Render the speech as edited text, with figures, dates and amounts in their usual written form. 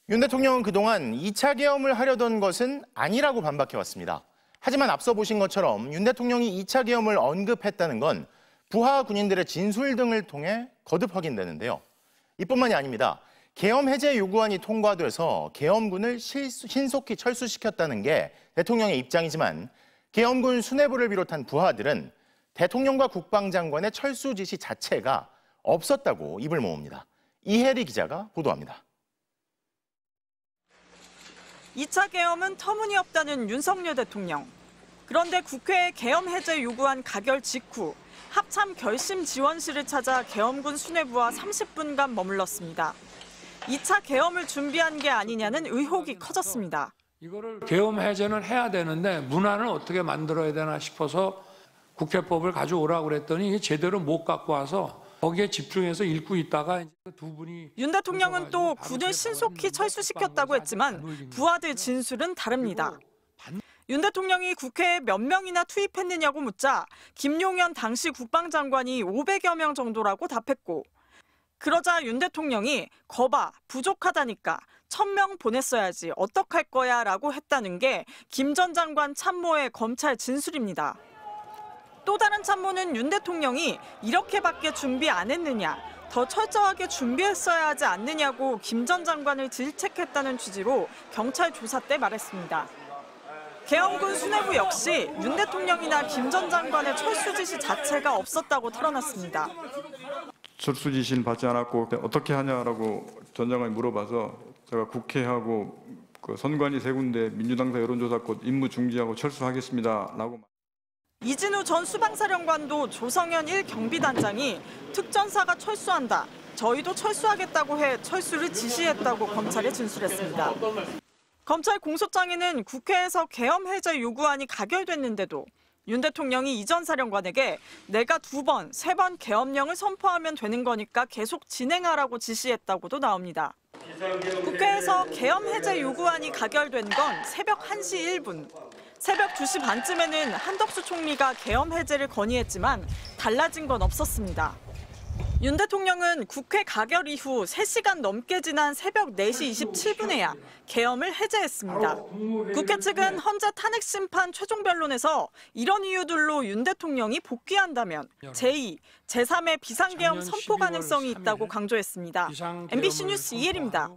윤 대통령은 그동안 2차 계엄을 하려던 것은 아니라고 반박해왔습니다. 하지만 앞서 보신 것처럼 윤 대통령이 2차 계엄을 언급했다는 건 부하 군인들의 진술 등을 통해 거듭 확인되는데요. 이뿐만이 아닙니다. 계엄 해제 요구안이 통과돼서 계엄군을 신속히 철수시켰다는 게 대통령의 입장이지만 계엄군 수뇌부를 비롯한 부하들은 대통령과 국방장관의 철수 지시 자체가 없었다고 입을 모읍니다. 이혜리 기자가 보도합니다. 2차 계엄은 터무니없다는 윤석열 대통령. 그런데 국회에 계엄 해제 요구안 가결 직후 합참 결심 지원실을 찾아 계엄군 수뇌부와 30분간 머물렀습니다. 2차 계엄을 준비한 게 아니냐는 의혹이 커졌습니다. 이거를 계엄 해제는 해야 되는데 문안을 어떻게 만들어야 되나 싶어서 국회법을 가져오라고 그랬더니 이게 제대로 못 갖고 와서 거기에 집중해서 읽고 있다가 두 분이 윤 대통령은 또 군을 신속히 철수시켰다고 했지만 부하들 진술은 다릅니다. 윤 대통령이 국회에 몇 명이나 투입했느냐고 묻자 김용현 당시 국방장관이 500여 명 정도라고 답했고 그러자 윤 대통령이 거봐 부족하다니까 1000명 보냈어야지 어떡할 거야 라고 했다는 게 김 전 장관 참모의 검찰 진술입니다. 또 다른 참모는 윤 대통령이 이렇게밖에 준비 안 했느냐, 더 철저하게 준비했어야 하지 않느냐고 김 전 장관을 질책했다는 취지로 경찰 조사 때 말했습니다. 계엄군 수뇌부 역시 윤 대통령이나 김 전 장관의 철수 지시 자체가 없었다고 털어놨습니다. 철수 지시는 받지 않았고 어떻게 하냐라고 전 장관이 물어봐서 제가 국회하고 그 선관위 세 군데 민주당사 여론조사 곧 임무 중지하고 철수하겠습니다라고. 이진우 전 수방사령관도 조성현 1경비단장이 특전사가 철수한다. 저희도 철수하겠다고 해 철수를 지시했다고 검찰에 진술했습니다. 검찰 공소장에는 국회에서 계엄 해제 요구안이 가결됐는데도 윤 대통령이 이 전 사령관에게 내가 2번, 3번 계엄령을 선포하면 되는 거니까 계속 진행하라고 지시했다고도 나옵니다. 국회에서 계엄 해제 요구안이 가결된 건 새벽 1시 1분. 새벽 2시 반쯤에는 한덕수 총리가 계엄 해제를 건의했지만 달라진 건 없었습니다. 윤 대통령은 국회 가결 이후 3시간 넘게 지난 새벽 4시 27분에야 계엄을 해제했습니다. 국회 측은 헌재 탄핵 심판 최종 변론에서 이런 이유들로 윤 대통령이 복귀한다면 제2, 제3의 비상계엄 선포 가능성이 있다고 강조했습니다. MBC 뉴스 이혜리입니다.